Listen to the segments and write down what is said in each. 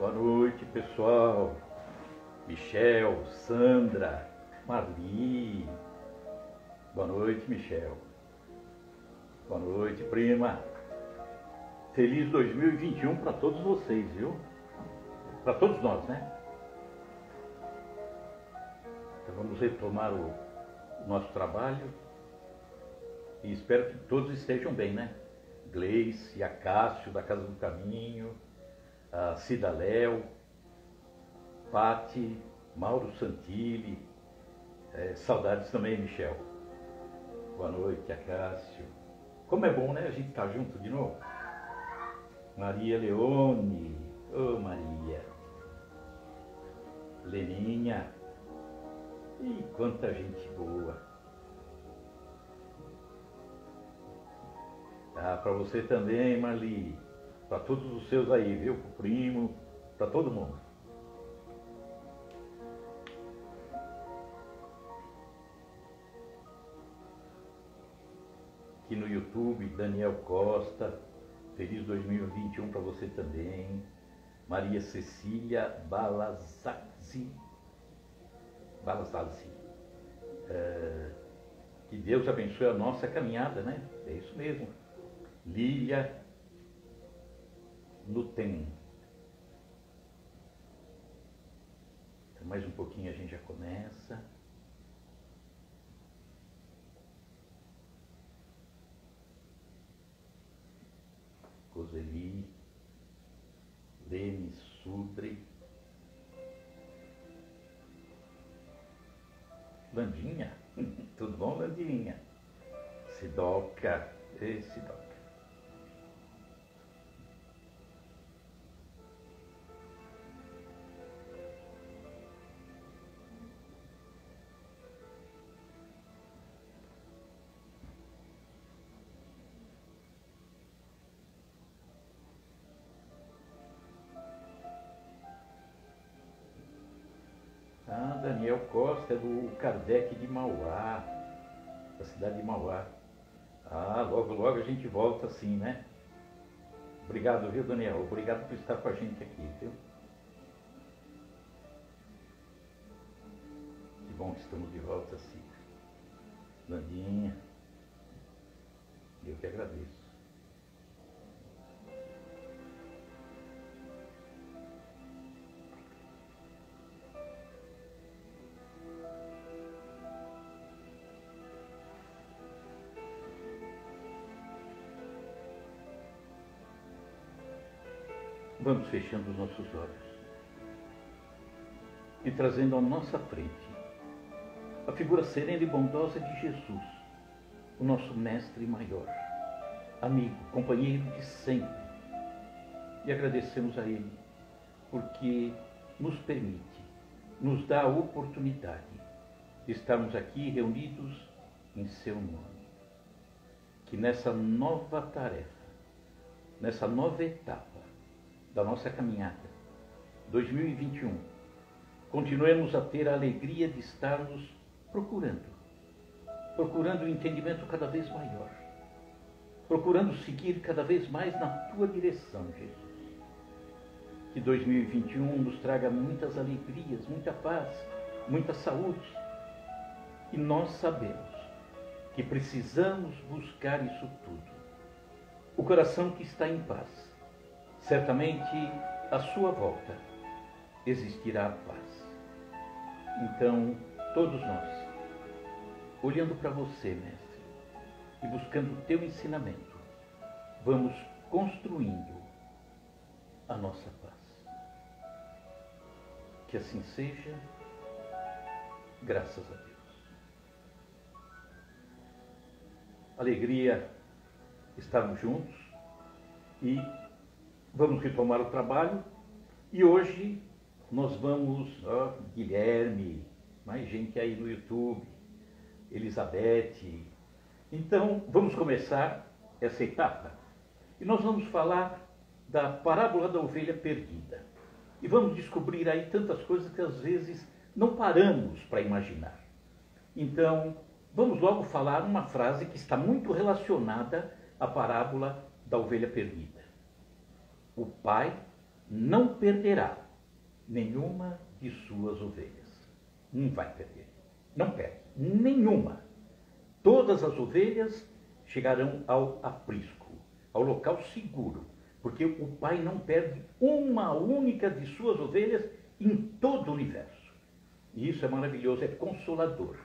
Boa noite, pessoal. Michel, Sandra, Marli. Boa noite, Michel. Boa noite, prima. Feliz 2021 para todos vocês, viu? Para todos nós, né? Então vamos retomar o nosso trabalho e espero que todos estejam bem, né? Gleice, Acácio, da Casa do Caminho, a Cida Léo, Pati, Mauro Santilli, saudades também, Michel. Boa noite, Acácio. Como é bom, né? A gente tá junto de novo. Maria Leone, ô Maria. Leninha. E quanta gente boa. Ah, para você também, Marli. Para todos os seus aí, viu? Pro primo, para todo mundo. Aqui no YouTube, Daniel Costa, feliz 2021 para você também. Maria Cecília Balazazzi. Que Deus abençoe a nossa caminhada, né? É isso mesmo. Lília Luten. Então, mais um pouquinho a gente já começa. Roseli, Lene Sudre, Landinha, tudo bom, Landinha? Sidoca, Sidoca. Ah, Daniel Costa é do Kardec de Mauá, da cidade de Mauá. Ah, logo, logo a gente volta assim, né? Obrigado, viu, Daniel? Obrigado por estar com a gente aqui, viu? Que bom que estamos de volta assim. Landinha, eu que agradeço. Vamos fechando os nossos olhos e trazendo à nossa frente a figura serena e bondosa de Jesus, o nosso mestre maior, amigo, companheiro de sempre. E agradecemos a Ele porque nos permite, nos dá a oportunidade de estarmos aqui reunidos em seu nome. Que nessa nova tarefa, nessa nova etapa da nossa caminhada, 2021, continuemos a ter a alegria de estarmos procurando um entendimento cada vez maior, procurando seguir cada vez mais na tua direção, Jesus. Que 2021 nos traga muitas alegrias, muita paz, muita saúde. E nós sabemos que precisamos buscar isso tudo. O coração que está em paz, certamente à sua volta existirá a paz. Então, todos nós, olhando para você, mestre, e buscando o teu ensinamento, vamos construindo a nossa paz. Que assim seja, graças a Deus. Alegria estarmos juntos e vamos retomar o trabalho. E hoje nós vamos, Guilherme, mais gente aí no YouTube, Elizabeth. Então, vamos começar essa etapa. E nós vamos falar da parábola da ovelha perdida. E vamos descobrir aí tantas coisas que às vezes não paramos para imaginar. Então, vamos logo falar uma frase que está muito relacionada à parábola da ovelha perdida. O pai não perderá nenhuma de suas ovelhas. Não vai perder. Não perde. Nenhuma. Todas as ovelhas chegarão ao aprisco, ao local seguro, porque o Pai não perde uma única de suas ovelhas em todo o universo. E isso é maravilhoso, é consolador.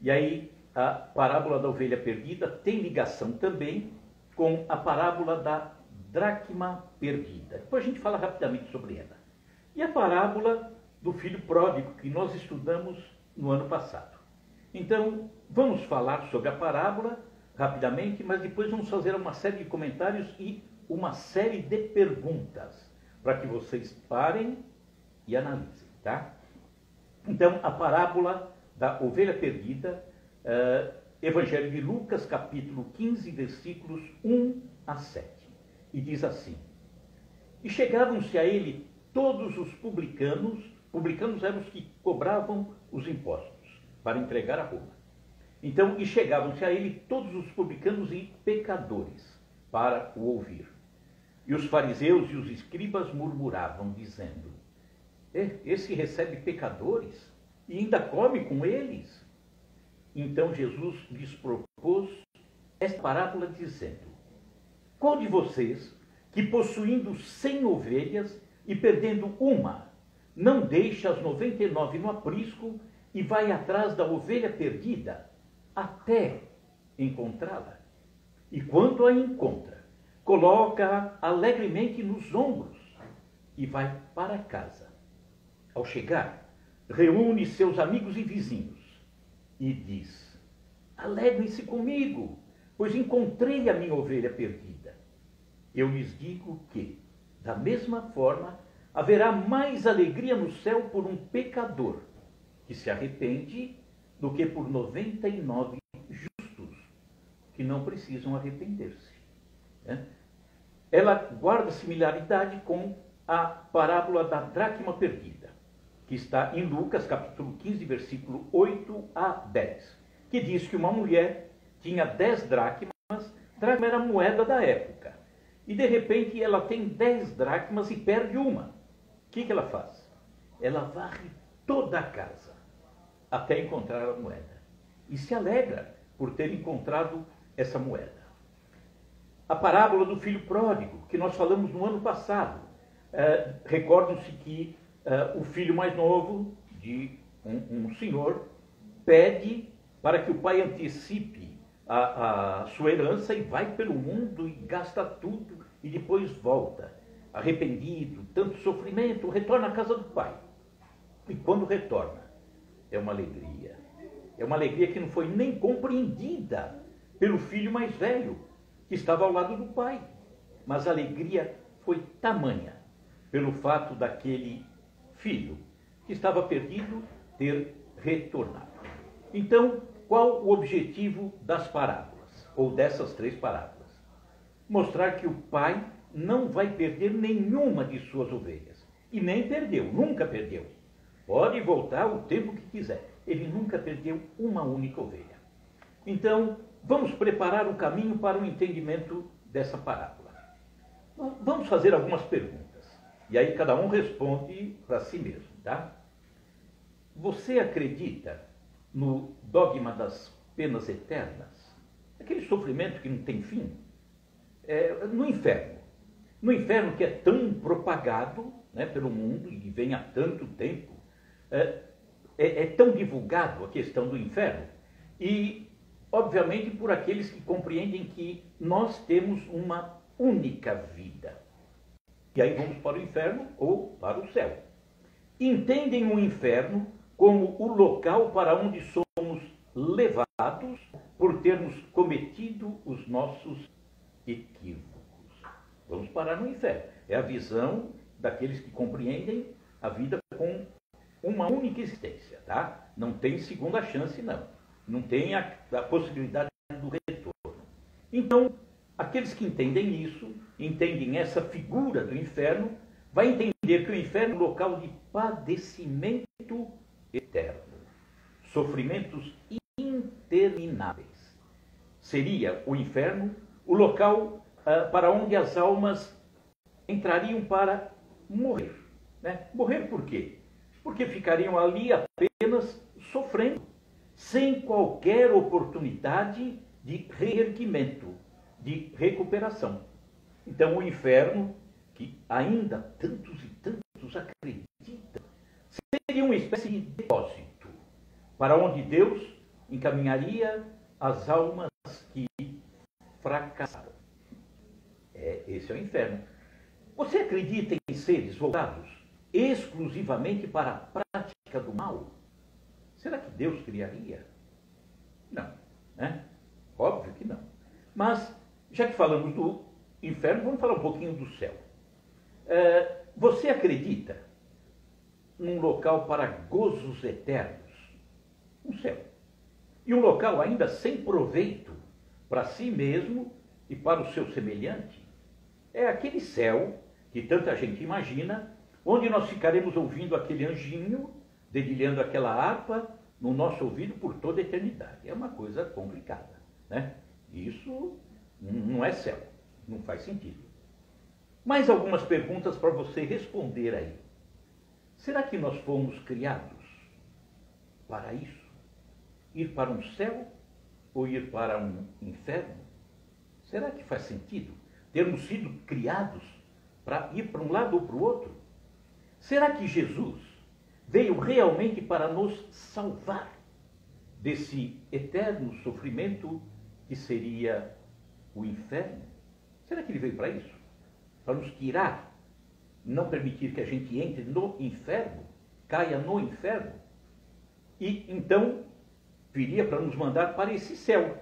E aí, a parábola da ovelha perdida tem ligação também com a parábola da dracma perdida. Depois a gente fala rapidamente sobre ela. E a parábola do filho pródigo, que nós estudamos no ano passado. Então, vamos falar sobre a parábola rapidamente, mas depois vamos fazer uma série de comentários e uma série de perguntas, para que vocês parem e analisem, tá? Então, a parábola da ovelha perdida, Evangelho de Lucas, capítulo 15, versículos 1 a 7. E diz assim: E chegavam-se a ele todos os publicanos eram os que cobravam os impostos para entregar a Roma. Então, e chegavam-se a ele todos os publicanos e pecadores para o ouvir. E os fariseus e os escribas murmuravam, dizendo: Esse recebe pecadores e ainda come com eles. Então Jesus lhes propôs esta parábola, dizendo: Qual de vocês, que possuindo 100 ovelhas e perdendo uma, não deixa as 99 no aprisco e vai atrás da ovelha perdida até encontrá-la? E quando a encontra, coloca-a alegremente nos ombros e vai para casa. Ao chegar, reúne seus amigos e vizinhos e diz: Alegrem-se comigo, pois encontrei a minha ovelha perdida. Eu lhes digo que, da mesma forma, haverá mais alegria no céu por um pecador que se arrepende do que por 99 justos que não precisam arrepender-se. Ela guarda similaridade com a parábola da dracma perdida, que está em Lucas, capítulo 15, versículo 8 a 10, que diz que uma mulher tinha 10 dracmas, dracma era a moeda da época, e de repente ela tem 10 dracmas e perde uma. O que ela faz? Ela varre toda a casa até encontrar a moeda e se alegra por ter encontrado essa moeda. A parábola do filho pródigo, que nós falamos no ano passado, recordam-se que o filho mais novo de um senhor pede para que o pai antecipe a sua herança e vai pelo mundo e gasta tudo e depois volta, arrependido, tanto sofrimento, retorna à casa do pai. E quando retorna, é uma alegria. É uma alegria que não foi nem compreendida pelo filho mais velho, que estava ao lado do pai. Mas a alegria foi tamanha pelo fato daquele filho que estava perdido ter retornado. Então, qual o objetivo das parábolas, ou dessas 3 parábolas? Mostrar que o pai não vai perder nenhuma de suas ovelhas. E nem perdeu, nunca perdeu. Pode voltar o tempo que quiser. Ele nunca perdeu uma única ovelha. Então, vamos preparar o caminho para o entendimento dessa parábola. Vamos fazer algumas perguntas. E aí cada um responde para si mesmo, tá? Você acredita no dogma das penas eternas? Aquele sofrimento que não tem fim? No inferno. No inferno, que é tão propagado, né, pelo mundo e vem há tanto tempo, é tão divulgado a questão do inferno, e obviamente por aqueles que compreendem que nós temos uma única vida. E aí vamos para o inferno ou para o céu. Entendem o inferno como o local para onde somos levados por termos cometido os nossos equívocos. Vamos parar no inferno. É a visão daqueles que compreendem a vida com uma única existência, tá? Não tem segunda chance, não. Não tem a possibilidade do retorno. Então, aqueles que entendem isso, entendem essa figura do inferno, vai entender que o inferno é um local de padecimento eterno, sofrimentos intermináveis. Seria o inferno o local para onde as almas entrariam para morrer. Né? Morrer por quê? Porque ficariam ali apenas sofrendo, sem qualquer oportunidade de reerguimento, de recuperação. Então o inferno, que ainda tantos e tantos acreditam, seria uma espécie de depósito para onde Deus encaminharia as almas que fracassaram. Esse é o inferno. Você acredita em seres voltados exclusivamente para a prática do mal? Será que Deus criaria? Não, né? Óbvio que não. Mas, já que falamos do inferno, vamos falar um pouquinho do céu. Você acredita num local para gozos eternos? Um céu. E um local ainda sem proveito para si mesmo e para o seu semelhante? É aquele céu que tanta gente imagina, onde nós ficaremos ouvindo aquele anjinho dedilhando aquela harpa no nosso ouvido por toda a eternidade. É uma coisa complicada, né? Isso não é céu, não faz sentido. Mais algumas perguntas para você responder aí. Será que nós fomos criados para isso? Ir para um céu ou ir para um inferno? Será que faz sentido termos sido criados para ir para um lado ou para o outro? Será que Jesus veio realmente para nos salvar desse eterno sofrimento que seria o inferno? Será que ele veio para isso? Para nos tirar, não permitir que a gente entre no inferno, caia no inferno? E então viria para nos mandar para esse céu,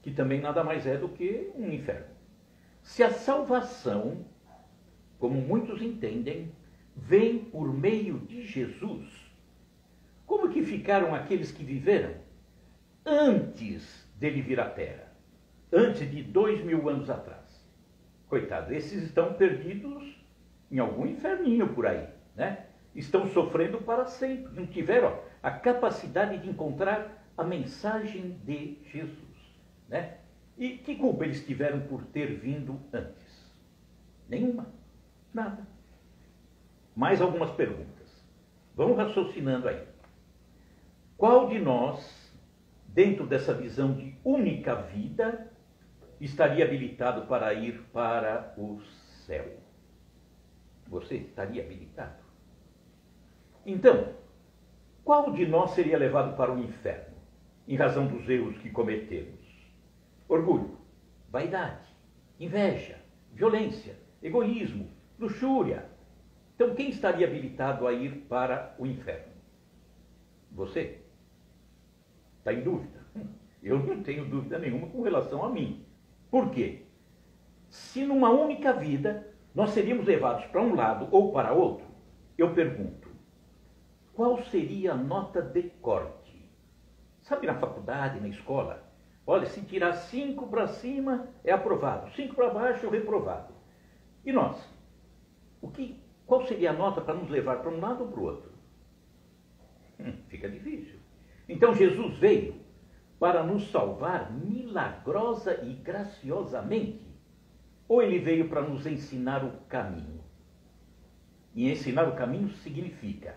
que também nada mais é do que um inferno. Se a salvação, como muitos entendem, vem por meio de Jesus, como que ficaram aqueles que viveram antes dele vir à Terra? Antes de 2000 anos atrás. Coitados, esses estão perdidos em algum inferninho por aí, né? Estão sofrendo para sempre. Não tiveram a capacidade de encontrar a mensagem de Jesus, né? E que culpa eles tiveram por ter vindo antes? Nenhuma. Nada. Mais algumas perguntas. Vamos raciocinando aí. Qual de nós, dentro dessa visão de única vida, estaria habilitado para ir para o céu? Você estaria habilitado? Então, qual de nós seria levado para o inferno, em razão dos erros que cometemos? Orgulho, vaidade, inveja, violência, egoísmo, luxúria. Então, quem estaria habilitado a ir para o inferno? Você? Está em dúvida? Eu não tenho dúvida nenhuma com relação a mim. Por quê? Se numa única vida nós seríamos levados para um lado ou para outro, eu pergunto, qual seria a nota de corte? Sabe, na faculdade, na escola? Olha, se tirar 5 para cima é aprovado, 5 para baixo é reprovado. E nós? Qual seria a nota para nos levar para um lado ou para o outro? Fica difícil. Então Jesus veio para nos salvar milagrosa e graciosamente? Ou ele veio para nos ensinar o caminho? E ensinar o caminho significa,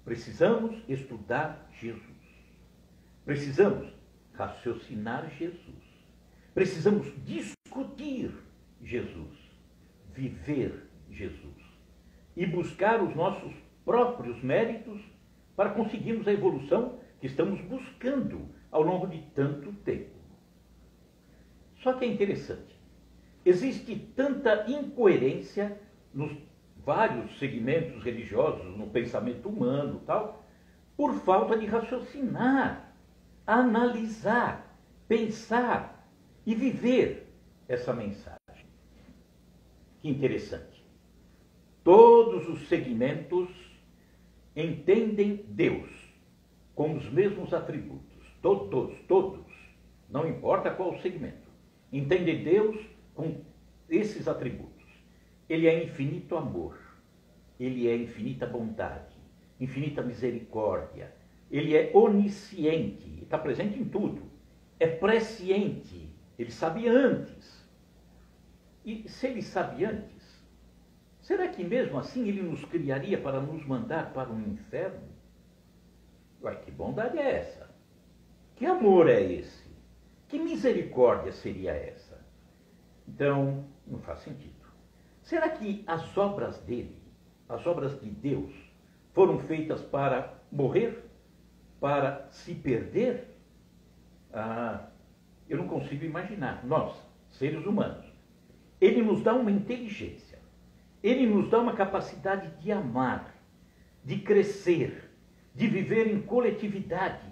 precisamos estudar Jesus. Precisamos raciocinar Jesus. Precisamos discutir Jesus. Viver Jesus. E buscar os nossos próprios méritos para conseguirmos a evolução que estamos buscando ao longo de tanto tempo. Só que é interessante. Existe tanta incoerência nos vários segmentos religiosos, no pensamento humano e tal, por falta de raciocinar, analisar, pensar e viver essa mensagem. Que interessante. Todos os segmentos entendem Deus com os mesmos atributos. Todos. Não importa qual o segmento. Entendem Deus com esses atributos. Ele é infinito amor. Ele é infinita bondade. Infinita misericórdia. Ele é onisciente. Está presente em tudo. É presciente. Ele sabe antes. E se ele sabe antes, Será que mesmo assim ele nos criaria para nos mandar para um inferno? Uai, que bondade é essa? Que amor é esse? Que misericórdia seria essa? Então, não faz sentido. Será que as obras dele, as obras de Deus, foram feitas para morrer? Para se perder? Eu não consigo imaginar. Nós, seres humanos, ele nos dá uma inteligência, ele nos dá uma capacidade de amar, de crescer, de viver em coletividade.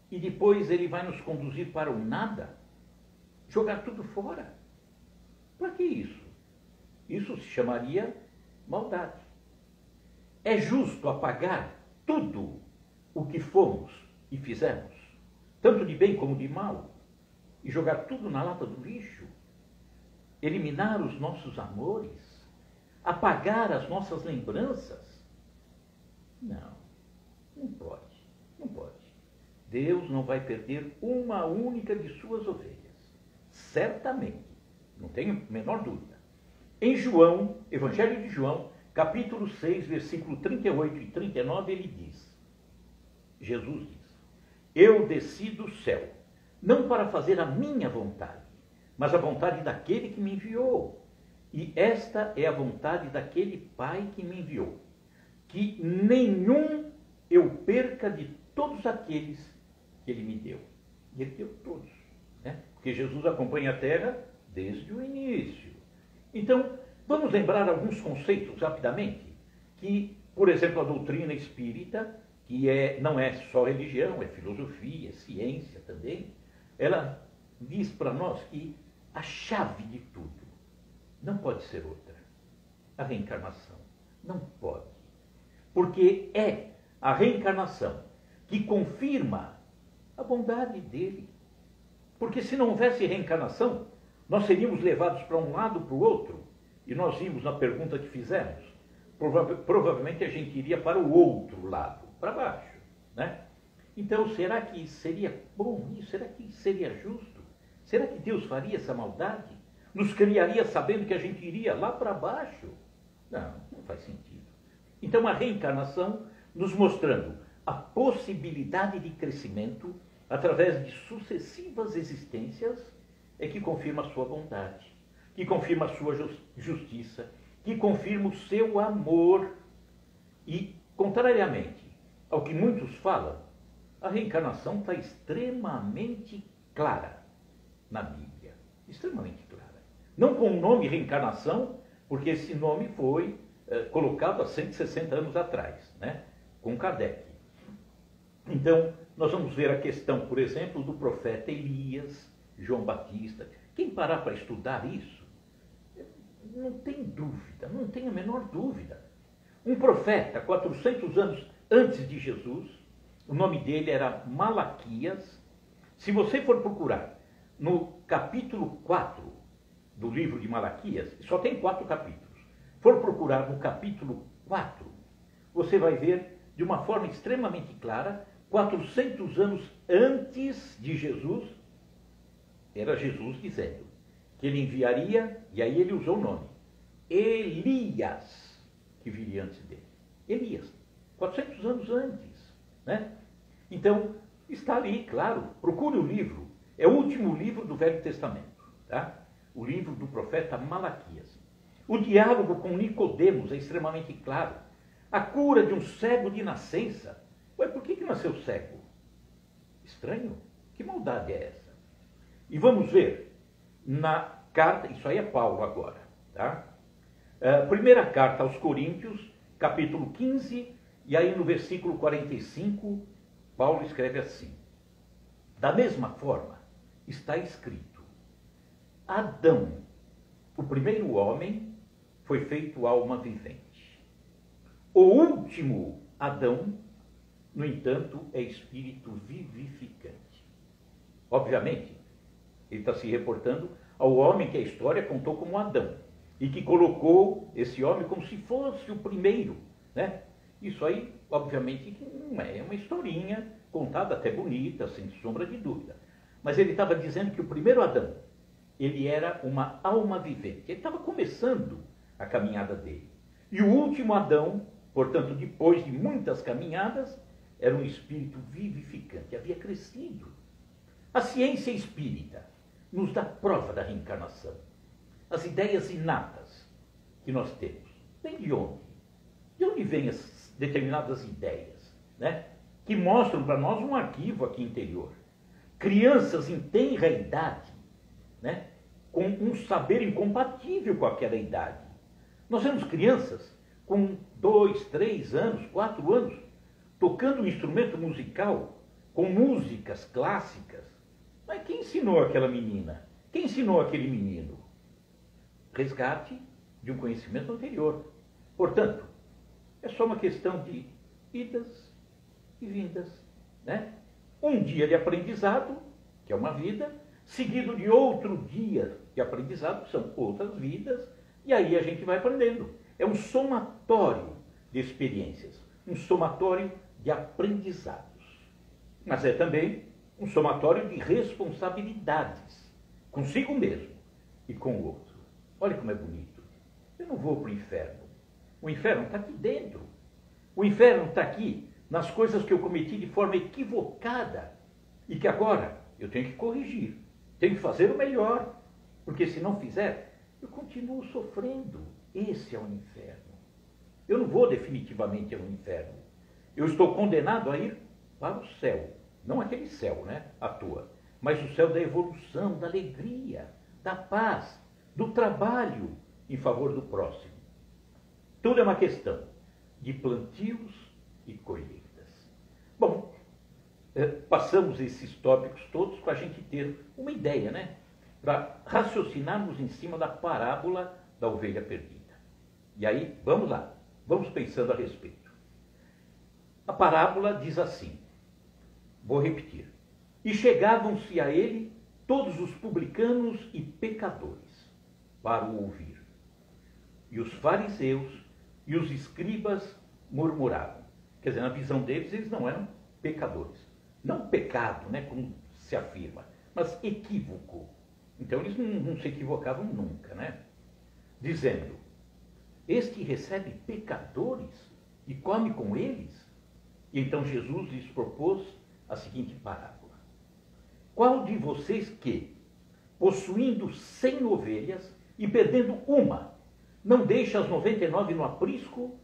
E depois ele vai nos conduzir para o nada? Jogar tudo fora? Para que isso? Isso se chamaria maldade. É justo apagar tudo o que fomos e fizemos, tanto de bem como de mal, e jogar tudo na lata do lixo? Eliminar os nossos amores? Apagar as nossas lembranças? Não, não pode, não pode. Deus não vai perder uma única de suas ovelhas. Certamente, não tenho a menor dúvida. Em João, Evangelho de João, capítulo 6, versículo 38 e 39, ele diz, Jesus diz, eu desci do céu, não para fazer a minha vontade, mas a vontade daquele que me enviou. E esta é a vontade daquele Pai que me enviou, que nenhum eu perca de todos aqueles que ele me deu. E ele deu todos, né? Porque Jesus acompanha a terra desde o início. Então, vamos lembrar alguns conceitos rapidamente, que, por exemplo, a doutrina espírita, que não é só religião, é filosofia, é ciência também, ela diz para nós que a chave de tudo não pode ser outra. A reencarnação. Não pode. Porque é a reencarnação que confirma a bondade dele. Porque se não houvesse reencarnação, nós seríamos levados para um lado, para o outro, e nós vimos na pergunta que fizemos, provavelmente a gente iria para o outro lado, para baixo, né? Então, será que seria bom isso? Será que seria justo? Será que Deus faria essa maldade? Nos criaria sabendo que a gente iria lá para baixo? Não, não faz sentido. Então, a reencarnação nos mostrando a possibilidade de crescimento através de sucessivas existências é que confirma a sua bondade, que confirma a sua justiça, que confirma o seu amor. E, contrariamente ao que muitos falam, a reencarnação está extremamente clara na Bíblia. Extremamente clara. Não com o nome reencarnação, porque esse nome foi colocado há 160 anos atrás, né? Com Kardec. Então, nós vamos ver a questão, por exemplo, do profeta Elias, João Batista. Quem parar para estudar isso, não tem dúvida, não tem a menor dúvida. Um profeta, 400 anos antes de Jesus, o nome dele era Malaquias. Se você for procurar no capítulo 4 do livro de Malaquias, só tem 4 capítulos. For procurar no capítulo 4, você vai ver de uma forma extremamente clara, 400 anos antes de Jesus, era Jesus dizendo que ele enviaria, e aí ele usou o nome, Elias, que viria antes dele. Elias, 400 anos antes, né? Então, está ali, claro, procure o livro, é o último livro do Velho Testamento, tá? O livro do profeta Malaquias. O diálogo com Nicodemos é extremamente claro. A cura de um cego de nascença. Ué, por que nasceu cego? Estranho. Que maldade é essa? E vamos ver na carta, isso aí é Paulo agora, tá? Primeira carta aos Coríntios, capítulo 15, e aí no versículo 45, Paulo escreve assim: da mesma forma, está escrito, Adão, o primeiro homem, foi feito alma vivente. O último Adão, no entanto, é espírito vivificante. Obviamente, ele está se reportando ao homem que a história contou como Adão, e que colocou esse homem como se fosse o primeiro, né? Isso aí, obviamente, não é uma historinha contada até bonita, sem sombra de dúvida. Mas ele estava dizendo que o primeiro Adão, ele era uma alma vivente. Ele estava começando a caminhada dele. E o último Adão, portanto, depois de muitas caminhadas, era um espírito vivificante, havia crescido. A ciência espírita nos dá prova da reencarnação. As ideias inatas que nós temos. Vem de onde? De onde vêm as determinadas ideias, né? Que mostram para nós um arquivo aqui interior. Crianças em tenra idade, né? Com um saber incompatível com aquela idade. Nós vemos crianças com 2, 3 anos, 4 anos, tocando um instrumento musical com músicas clássicas. Mas quem ensinou aquela menina? Quem ensinou aquele menino? Resgate de um conhecimento anterior. Portanto, é só uma questão de idas e vindas, né? Um dia de aprendizado, que é uma vida, seguido de outro dia de aprendizado, que são outras vidas, e aí a gente vai aprendendo. É um somatório de experiências, um somatório de aprendizados. Mas é também um somatório de responsabilidades consigo mesmo e com o outro. Olha como é bonito. Eu não vou para o inferno. O inferno está aqui dentro. O inferno está aqui nas coisas que eu cometi de forma equivocada e que agora eu tenho que corrigir. Tenho que fazer o melhor. Porque se não fizer, eu continuo sofrendo. Esse é o inferno. Eu não vou definitivamente ao inferno. Eu estou condenado a ir para o céu. Não aquele céu, né? À toa. Mas o céu da evolução, da alegria, da paz, do trabalho em favor do próximo. Tudo é uma questão de plantios e colheitas. Bom, passamos esses tópicos todos para a gente ter uma ideia, né? Para raciocinarmos em cima da parábola da ovelha perdida. E aí, vamos lá, vamos pensando a respeito. A parábola diz assim, vou repetir. E chegavam-se a ele todos os publicanos e pecadores para o ouvir. E os fariseus e os escribas murmuravam. Quer dizer, na visão deles, eles não eram pecadores. Não pecado, né, como se afirma, mas equívoco. Então eles não se equivocavam nunca, né? Dizendo, este recebe pecadores e come com eles? E então Jesus lhes propôs a seguinte parábola. Qual de vocês que, possuindo 100 ovelhas e perdendo uma, não deixa as 99 no aprisco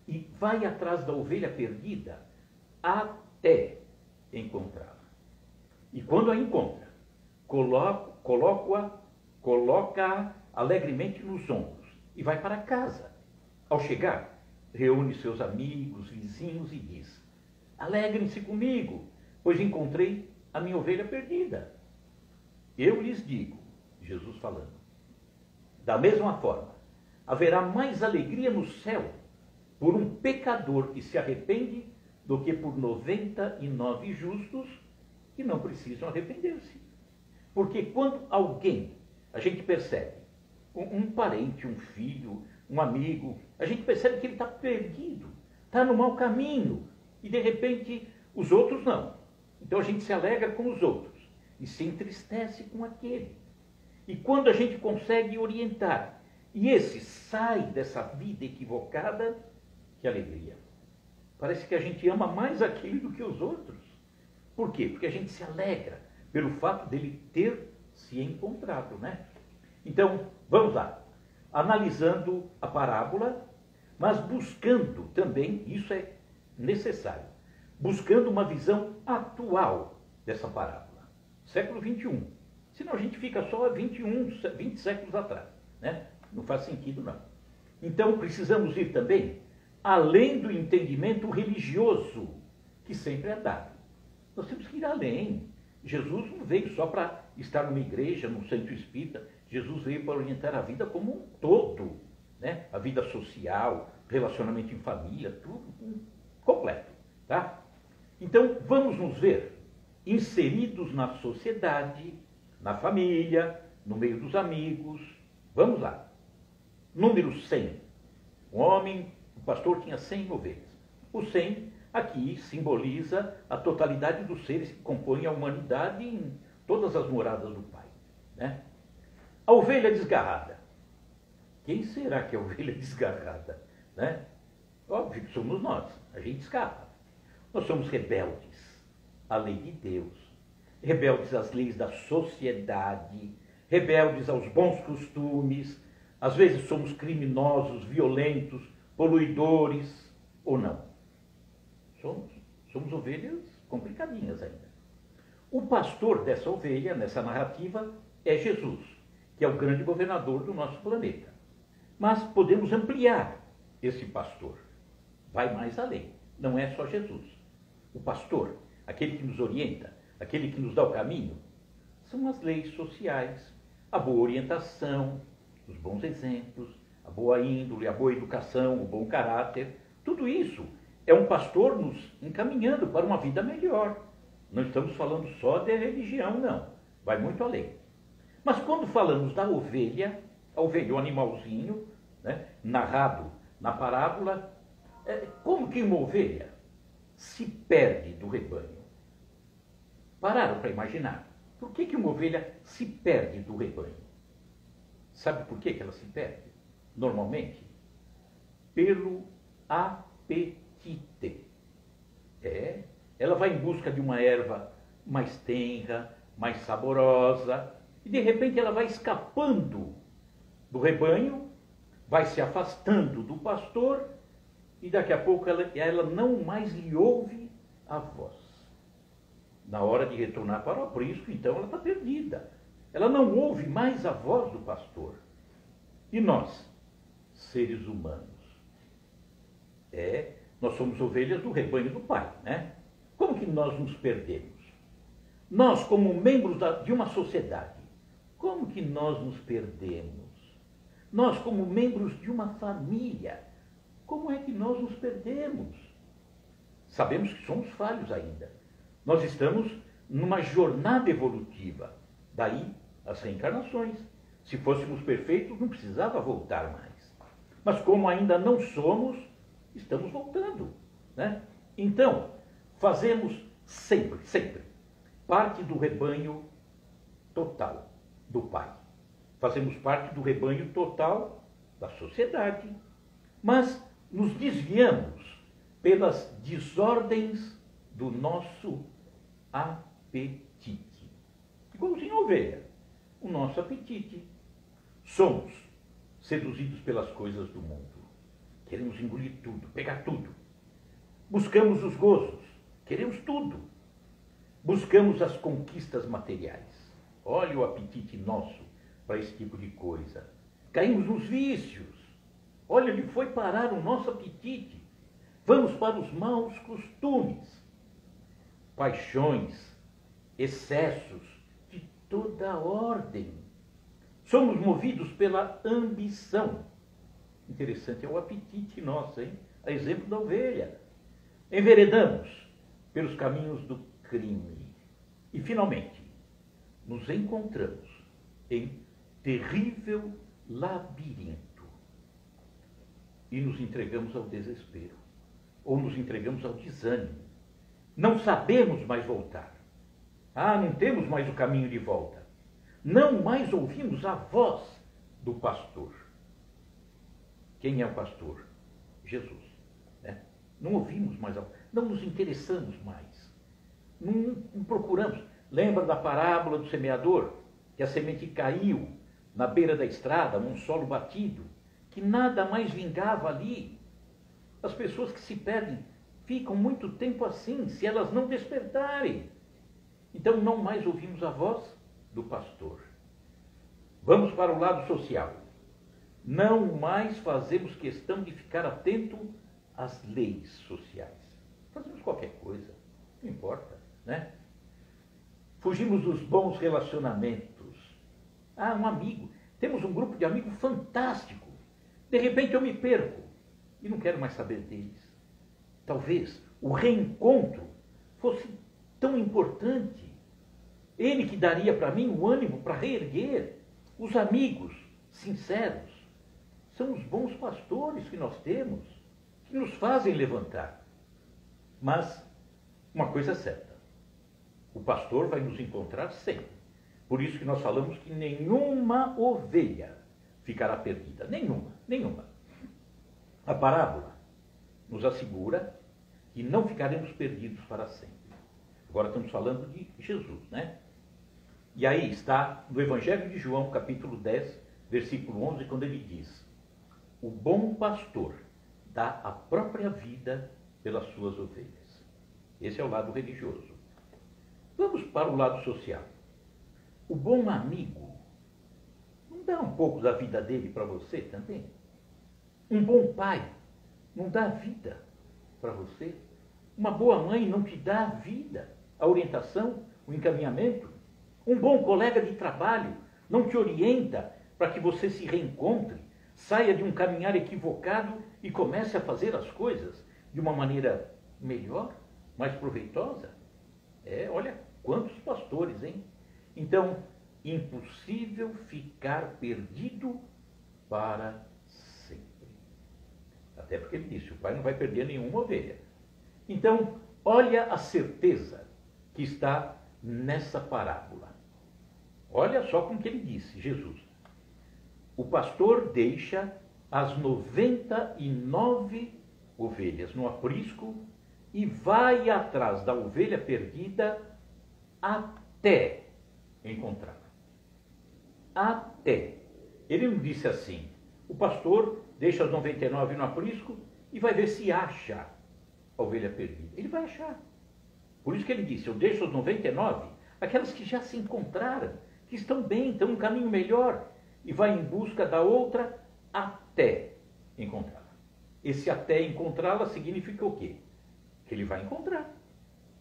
e vai atrás da ovelha perdida até encontrá-la? E quando a encontra, coloca-a alegremente nos ombros e vai para casa. Ao chegar, reúne seus amigos, vizinhos e diz, alegrem-se comigo, pois encontrei a minha ovelha perdida. Eu lhes digo, Jesus falando, da mesma forma, haverá mais alegria no céu por um pecador que se arrepende do que por 99 justos que não precisam arrepender-se. Porque quando alguém, a gente percebe, um parente, um filho, um amigo, a gente percebe que ele está perdido, está no mau caminho, e de repente os outros não. Então a gente se alegra com os outros e se entristece com aquele. E quando a gente consegue orientar, e esse sai dessa vida equivocada, que alegria. Parece que a gente ama mais aquele do que os outros. Por quê? Porque a gente se alegra pelo fato dele ter se encontrado, né? Então, vamos lá. Analisando a parábola, mas buscando também, isso é necessário, buscando uma visão atual dessa parábola. Século 21. Senão a gente fica só 20 séculos atrás, né? Não faz sentido, não. Então, precisamos ir também além do entendimento religioso que sempre é dado. Nós temos que ir além. Jesus não veio só para estar numa igreja, num centro espírita. Jesus veio para orientar a vida como um todo, né? A vida social, relacionamento em família, tudo completo, tá? Então, vamos nos ver inseridos na sociedade, na família, no meio dos amigos. Vamos lá. Número 100. O homem, o pastor tinha 100 ovelhas. O 100 aqui simboliza a totalidade dos seres que compõem a humanidade em todas as moradas do Pai, né? A ovelha desgarrada. Quem será que é a ovelha desgarrada? Né? Óbvio que somos nós, a gente escapa. Nós somos rebeldes à lei de Deus, rebeldes às leis da sociedade, rebeldes aos bons costumes. Às vezes somos criminosos, violentos, poluidores, ou não. Somos ovelhas complicadinhas ainda. O pastor dessa ovelha, nessa narrativa, é Jesus, que é o grande governador do nosso planeta. Mas podemos ampliar esse pastor. Vai mais além. Não é só Jesus. O pastor, aquele que nos orienta, aquele que nos dá o caminho, são as leis sociais, a boa orientação, os bons exemplos, a boa índole, a boa educação, o bom caráter. Tudo isso é um pastor nos encaminhando para uma vida melhor. Não estamos falando só de religião, não. Vai muito além. Mas quando falamos da ovelha, a ovelha, o animalzinho, né, narrado na parábola, como que uma ovelha se perde do rebanho? Pararam para imaginar. Por que uma ovelha se perde do rebanho? Sabe por que ela se perde? Normalmente, pelo apetite. Ela vai em busca de uma erva mais tenra, mais saborosa, e de repente ela vai escapando do rebanho, vai se afastando do pastor, e daqui a pouco ela não mais lhe ouve a voz. Na hora de retornar para o aprisco, então ela está perdida. Ela não ouve mais a voz do pastor. E nós, seres humanos, nós somos ovelhas do rebanho do Pai, né? Como que nós nos perdemos? Nós, como membros de uma sociedade, como que nós nos perdemos? Nós, como membros de uma família, como é que nós nos perdemos? Sabemos que somos falhos ainda. Nós estamos numa jornada evolutiva. Daí as reencarnações. Se fôssemos perfeitos, não precisava voltar mais. Mas como ainda não somos, estamos voltando, né? Então, fazemos sempre parte do rebanho total do Pai. Fazemos parte do rebanho total da sociedade. Mas nos desviamos pelas desordens do nosso apetite. Igualzinho a ovelha, o nosso apetite. Somos seduzidos pelas coisas do mundo. Queremos engolir tudo, pegar tudo. Buscamos os gozos, queremos tudo. Buscamos as conquistas materiais. Olha o apetite nosso para esse tipo de coisa. Caímos nos vícios. Olha onde foi parar o nosso apetite. Vamos para os maus costumes. Paixões, excessos de toda ordem. Somos movidos pela ambição. Interessante é o apetite nosso, hein? A exemplo da ovelha. Enveredamos pelos caminhos do crime. E, finalmente, nos encontramos em terrível labirinto. E nos entregamos ao desespero. Ou nos entregamos ao desânimo. Não sabemos mais voltar. Não temos mais o caminho de volta. Não mais ouvimos a voz do pastor. Quem é o pastor? Jesus. Né? Não ouvimos mais, não nos interessamos mais. Não procuramos. Lembra da parábola do semeador? Que a semente caiu na beira da estrada, num solo batido, que nada mais vingava ali. As pessoas que se perdem ficam muito tempo assim, se elas não despertarem. Então não mais ouvimos a voz do pastor. Vamos para o lado social. Não mais fazemos questão de ficar atento às leis sociais. Fazemos qualquer coisa, não importa, né? Fugimos dos bons relacionamentos. Um amigo. Temos um grupo de amigos fantástico. De repente eu me perco e não quero mais saber deles. Talvez o reencontro fosse tão importante. Ele que daria para mim o ânimo para reerguer. Os amigos sinceros são os bons pastores que nós temos, que nos fazem levantar. Mas uma coisa é certa, o pastor vai nos encontrar sempre. Por isso que nós falamos que nenhuma ovelha ficará perdida. Nenhuma, nenhuma. A parábola nos assegura que não ficaremos perdidos para sempre. Agora estamos falando de Jesus, né? E aí está no Evangelho de João, capítulo 10, versículo 11, quando ele diz: o bom pastor dá a própria vida pelas suas ovelhas. Esse é o lado religioso. Vamos para o lado social. O bom amigo não dá um pouco da vida dele para você também? Um bom pai não dá vida para você? Uma boa mãe não te dá a vida, a orientação, o encaminhamento? Um bom colega de trabalho não te orienta para que você se reencontre, saia de um caminhar equivocado e comece a fazer as coisas de uma maneira melhor, mais proveitosa? Olha quantos pastores, hein? Então, impossível ficar perdido para sempre. Até porque ele disse, o pai não vai perder nenhuma ovelha. Então, olha a certeza que está nessa parábola. Olha só como que ele disse, Jesus. O pastor deixa as 99 ovelhas no aprisco e vai atrás da ovelha perdida até encontrá-la. Até. Ele não disse assim, o pastor deixa as 99 no aprisco e vai ver se acha a ovelha perdida. Ele vai achar. Por isso que ele disse, eu deixo as 99, aquelas que já se encontraram, que estão bem, estão no caminho melhor, e vai em busca da outra até encontrá-la. Esse até encontrá-la significa o quê? Que ele vai encontrar.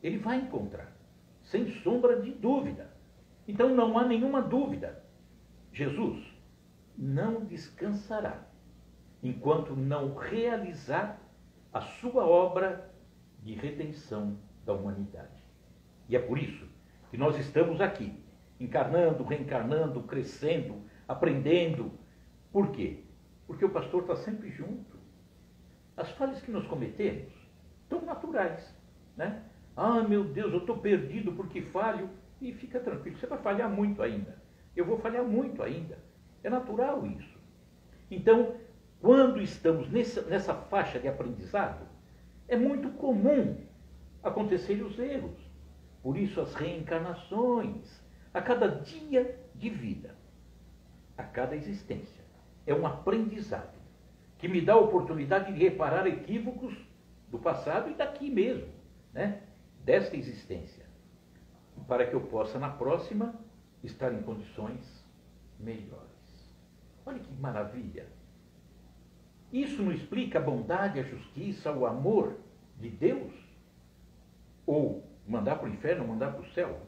Ele vai encontrar, sem sombra de dúvida. Então não há nenhuma dúvida. Jesus não descansará enquanto não realizar a sua obra de redenção da humanidade. E é por isso que nós estamos aqui, encarnando, reencarnando, crescendo, aprendendo. Por quê? Porque o pastor está sempre junto. As falhas que nós cometemos são naturais, né? Ah, meu Deus, eu estou perdido porque falho. E fica tranquilo, você vai falhar muito ainda. Eu vou falhar muito ainda. É natural isso. Então, quando estamos nessa faixa de aprendizado, é muito comum acontecerem os erros. Por isso as reencarnações, a cada dia de vida, a cada existência, é um aprendizado que me dá a oportunidade de reparar equívocos do passado e daqui mesmo, né? Desta existência, para que eu possa, na próxima, estar em condições melhores. Olha que maravilha! Isso não explica a bondade, a justiça, o amor de Deus? Ou mandar para o inferno, ou mandar para o céu?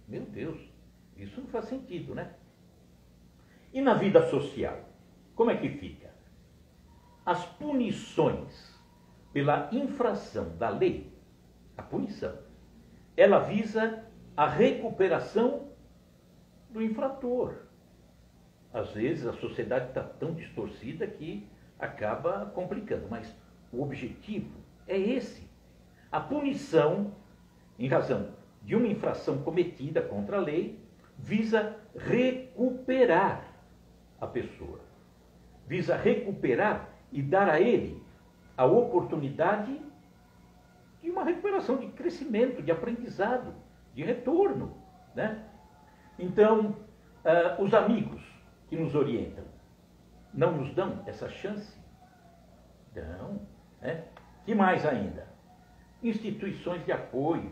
Meu Deus, isso não faz sentido, né? E na vida social, como é que fica? As punições pela infração da lei, a punição, ela visa a recuperação do infrator. Às vezes a sociedade está tão distorcida que acaba complicando, mas o objetivo é esse. A punição, em razão de uma infração cometida contra a lei, visa recuperar a pessoa. Visa recuperar e dar a ele a oportunidade de uma recuperação, de crescimento, de aprendizado, de retorno, né? Então, os amigos que nos orientam não nos dão essa chance? Dão, né? Que mais ainda? Instituições de apoio,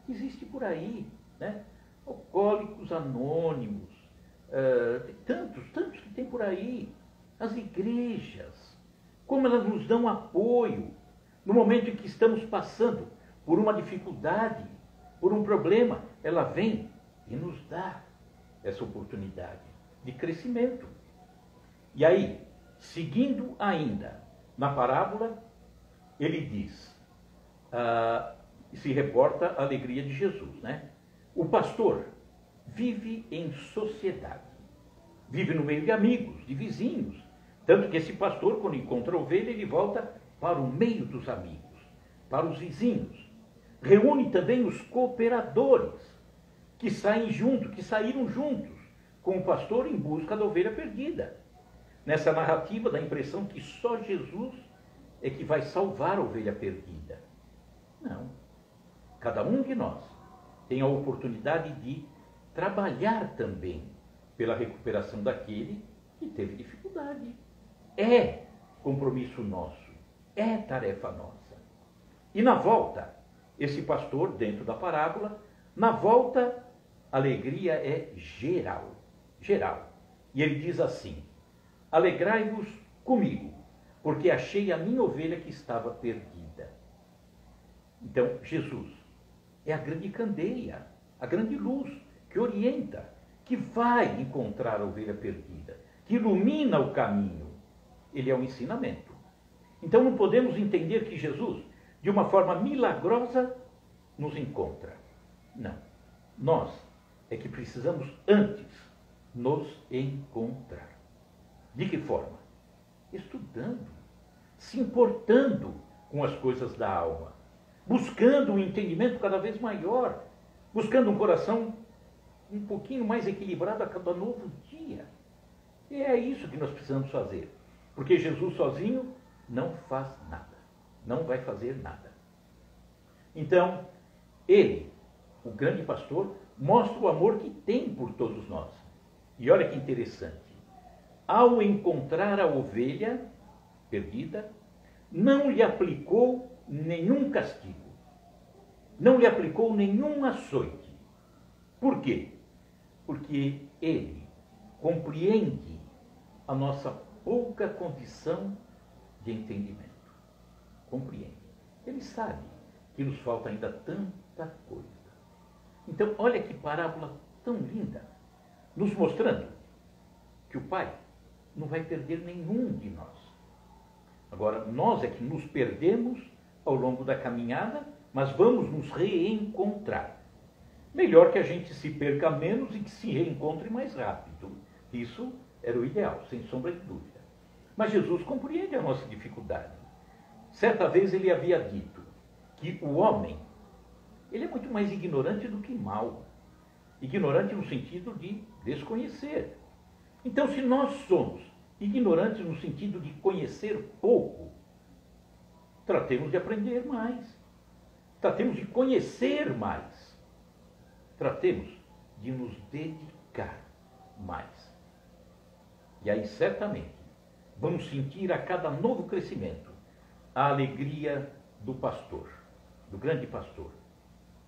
que existe por aí, né? Alcoólicos Anônimos, tantos que tem por aí. As igrejas, como elas nos dão apoio no momento em que estamos passando por uma dificuldade, por um problema, ela vem e nos dá essa oportunidade de crescimento. E aí, seguindo ainda na parábola, ele diz, se reporta a alegria de Jesus, né? O pastor vive em sociedade, vive no meio de amigos, de vizinhos, tanto que esse pastor, quando encontra a ovelha, ele volta para o meio dos amigos, para os vizinhos. Reúne também os cooperadores, que saem juntos, que saíram juntos com o pastor em busca da ovelha perdida. Nessa narrativa dá a impressão que só Jesus é que vai salvar a ovelha perdida. Não. Cada um de nós tem a oportunidade de trabalhar também pela recuperação daquele que teve dificuldade. É compromisso nosso, é tarefa nossa. E na volta, esse pastor, dentro da parábola, na volta, a alegria é geral. Geral. E ele diz assim: alegrai-vos comigo, porque achei a minha ovelha que estava perdida. Então, Jesus é a grande candeia, a grande luz que orienta, que vai encontrar a ovelha perdida, que ilumina o caminho. Ele é o ensinamento. Então não podemos entender que Jesus, de uma forma milagrosa, nos encontra. Não. Nós é que precisamos antes nos encontrar. De que forma? Estudando, se importando com as coisas da alma, buscando um entendimento cada vez maior, buscando um coração um pouquinho mais equilibrado a cada novo dia. E é isso que nós precisamos fazer, porque Jesus sozinho não faz nada, não vai fazer nada. Então, ele, o grande pastor, mostra o amor que tem por todos nós. E olha que interessante. Ao encontrar a ovelha perdida, não lhe aplicou nenhum castigo, não lhe aplicou nenhum açoite. Por quê? Porque ele compreende a nossa pouca condição de entendimento. Compreende. Ele sabe que nos falta ainda tanta coisa. Então, olha que parábola tão linda, nos mostrando que o Pai não vai perder nenhum de nós. Agora, nós é que nos perdemos ao longo da caminhada, mas vamos nos reencontrar. Melhor que a gente se perca menos e que se reencontre mais rápido. Isso era o ideal, sem sombra de dúvida. Mas Jesus compreende a nossa dificuldade. Certa vez ele havia dito que o homem, ele é muito mais ignorante do que mau. Ignorante no sentido de desconhecer. Então, se nós somos ignorantes no sentido de conhecer pouco, tratemos de aprender mais. Tratemos de conhecer mais. Tratemos de nos dedicar mais. E aí, certamente, vamos sentir a cada novo crescimento a alegria do pastor, do grande pastor.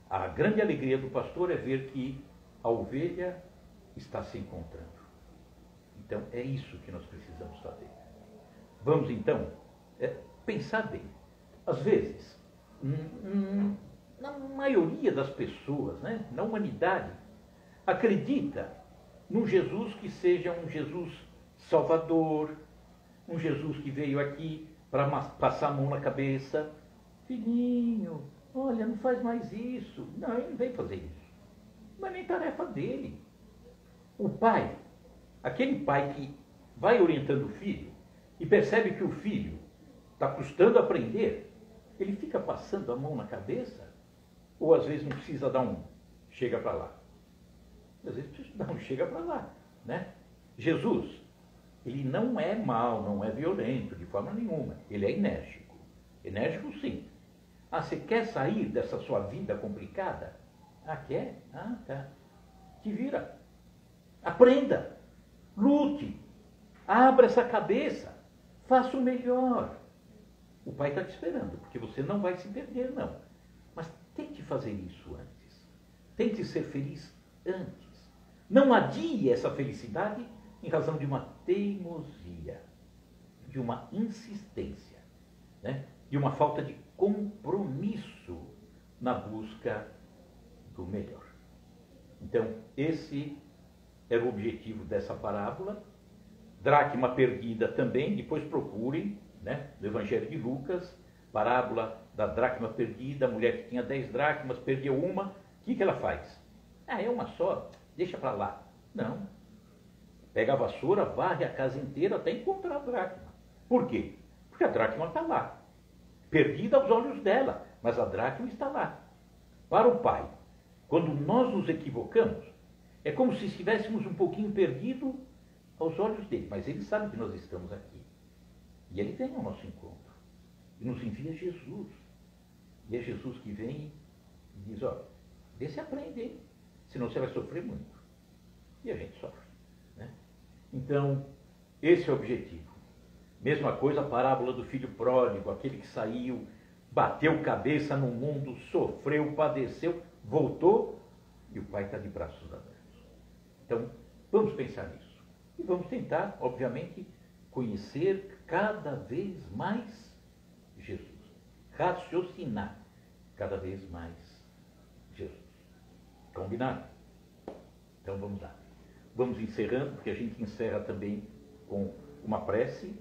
A grande alegria do pastor é ver que a ovelha está se encontrando. Então, é isso que nós precisamos fazer. Vamos, então, pensar bem. Às vezes, na maioria das pessoas, né, na humanidade, acredita num Jesus que seja um Jesus salvador, um Jesus que veio aqui para passar a mão na cabeça. Filhinho, olha, não faz mais isso. Não, ele não veio fazer isso. Não é nem tarefa dele. O pai, aquele pai que vai orientando o filho e percebe que o filho está custando aprender, ele fica passando a mão na cabeça, ou às vezes não precisa dar um chega para lá. Às vezes precisa dar um chega para lá, né? Jesus, ele não é mau, não é violento de forma nenhuma. Ele é enérgico. Enérgico, sim. Ah, você quer sair dessa sua vida complicada? Ah, quer? Ah, tá. Te vira. Aprenda. Lute. Abra essa cabeça. Faça o melhor. O pai está te esperando, porque você não vai se perder, não. Mas tente fazer isso antes. Tente ser feliz antes. Não adie essa felicidade em razão de uma teimosia, de uma insistência, né? De uma falta de compromisso na busca do melhor. Então, esse era o objetivo dessa parábola. Dracma perdida também, depois procurem, né, no Evangelho de Lucas, parábola da dracma perdida, a mulher que tinha 10 dracmas, perdeu uma, o que ela faz? Ah, é uma só, deixa para lá. Não. Pega a vassoura, varre a casa inteira até encontrar a dracma. Por quê? Porque a dracma está lá. Perdida aos olhos dela, mas a dracma está lá. Para o pai, quando nós nos equivocamos, é como se estivéssemos um pouquinho perdido aos olhos dele, mas ele sabe que nós estamos aqui. E ele vem ao nosso encontro e nos envia Jesus. E é Jesus que vem e diz, ó, vê se aprende, hein? Senão você vai sofrer muito. E a gente sofre, né? Então, esse é o objetivo. Mesma coisa a parábola do filho pródigo, aquele que saiu, bateu cabeça no mundo, sofreu, padeceu, voltou e o pai está de braços abertos. Então, vamos pensar nisso. E vamos tentar, obviamente, conhecer cada vez mais Jesus. Raciocinar cada vez mais Jesus. Combinado? Então vamos lá. Vamos encerrando, porque a gente encerra também com uma prece.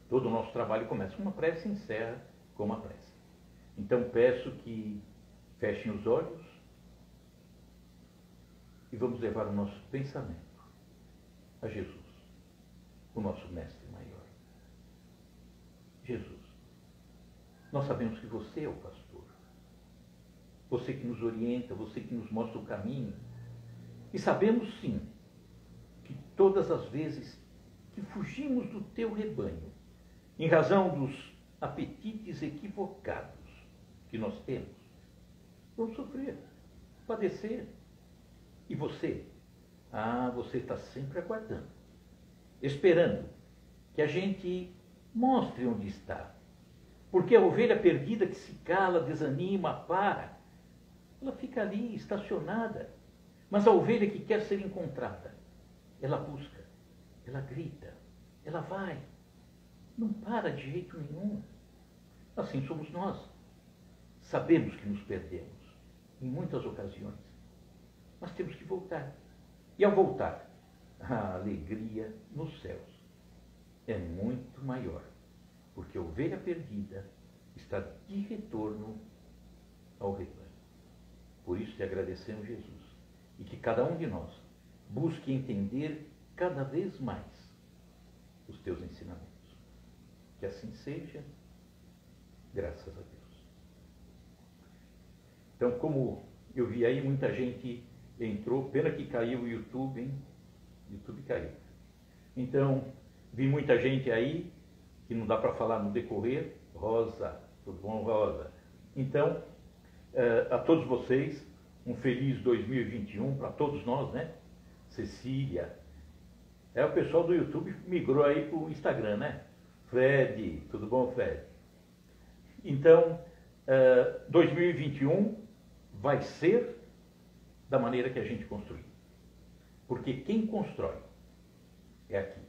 Todo o nosso trabalho começa com uma prece e encerra com uma prece. Então peço que fechem os olhos e vamos levar o nosso pensamento a Jesus, o nosso mestre maior. Jesus, nós sabemos que você é o pastor. Você que nos orienta, você que nos mostra o caminho. E sabemos sim que todas as vezes que fugimos do teu rebanho, em razão dos apetites equivocados que nós temos, vamos sofrer, padecer. E você? Você está sempre aguardando, esperando que a gente mostre onde está. Porque a ovelha perdida que se cala, desanima, para, ela fica ali estacionada. Mas a ovelha que quer ser encontrada, ela busca, ela grita, ela vai, não para de jeito nenhum. Assim somos nós. Sabemos que nos perdemos em muitas ocasiões, mas temos que voltar. E ao voltar, a alegria nos céus é muito maior, porque a ovelha perdida está de retorno ao rebanho. Por isso te agradecemos, Jesus, e que cada um de nós busque entender cada vez mais os teus ensinamentos. Que assim seja, graças a Deus. Então, como eu vi aí, muita gente entrou, pena que caiu o YouTube, hein? YouTube caiu. Então, vi muita gente aí, que não dá para falar no decorrer. Rosa, tudo bom, Rosa? Então, a todos vocês, um feliz 2021 para todos nós, né? Cecília. O pessoal do YouTube migrou aí para o Instagram, né? Fred, tudo bom, Fred? Então, 2021 vai ser da maneira que a gente construiu. Porque quem constrói é aqui,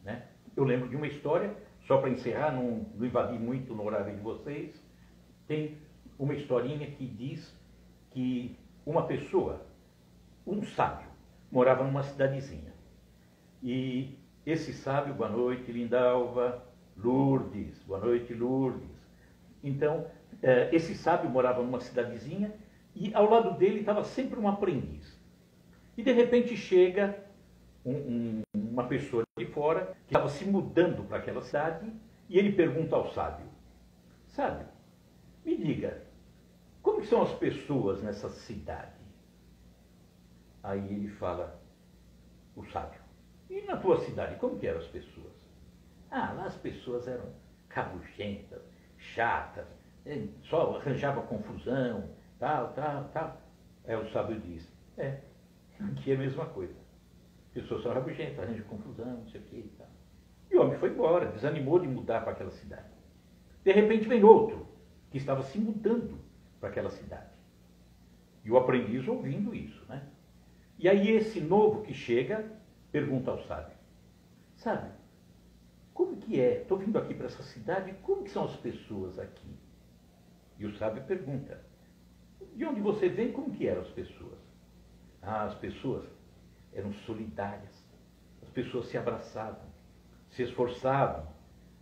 né? Eu lembro de uma história, só para encerrar, não invadir muito no horário de vocês, tem uma historinha que diz que uma pessoa, um sábio, morava numa cidadezinha. E esse sábio, boa noite, Lindalva, Lourdes, boa noite, Lourdes. Então, esse sábio morava numa cidadezinha e ao lado dele estava sempre um aprendiz. E de repente chega uma pessoa de fora que estava se mudando para aquela cidade e ele pergunta ao sábio: sábio, me diga, como são as pessoas nessa cidade? Aí ele fala, o sábio, e na tua cidade, como que eram as pessoas? Lá as pessoas eram rabugentas, chatas, só arranjava confusão, tal. Aí o sábio diz, aqui é a mesma coisa. As pessoas são rabugentas, arranjam confusão, não sei o que e tal. E o homem foi embora, desanimou de mudar para aquela cidade. De repente vem outro, que estava se mudando para aquela cidade. E o aprendiz ouvindo isso, né? E aí esse novo que chega, pergunta ao sábio, sábio, como que é? Estou vindo aqui para essa cidade, como que são as pessoas aqui? E o sábio pergunta, de onde você vem, como que eram as pessoas? As pessoas eram solidárias, as pessoas se abraçavam, se esforçavam,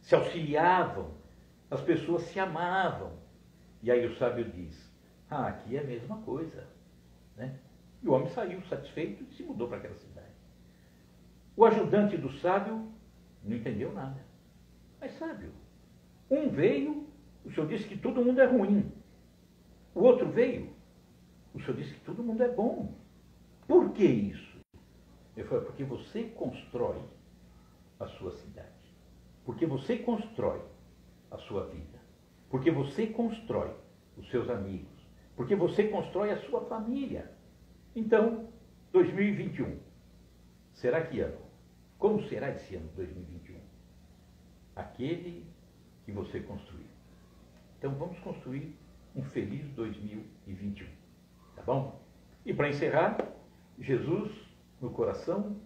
se auxiliavam, as pessoas se amavam. E aí o sábio diz, aqui é a mesma coisa, né? E o homem saiu satisfeito e se mudou para aquela cidade. O ajudante do sábio não entendeu nada. Mas sábio, um veio, o senhor disse que todo mundo é ruim. O outro veio, o senhor disse que todo mundo é bom. Por que isso? Ele falou, porque você constrói a sua cidade. Porque você constrói a sua vida. Porque você constrói os seus amigos. Porque você constrói a sua família. Então, 2021, será que ano? Como será esse ano 2021? Aquele que você construiu. Então vamos construir um feliz 2021, tá bom? E para encerrar, Jesus no coração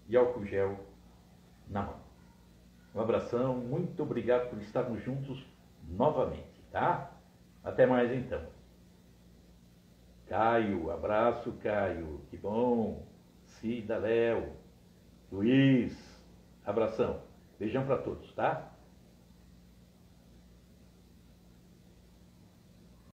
e álcool gel na mão. Um abração, muito obrigado por estarmos juntos novamente, tá? Até mais então. Caio, abraço Caio, que bom. Cida, Léo, Luiz, abração. Beijão para todos, tá?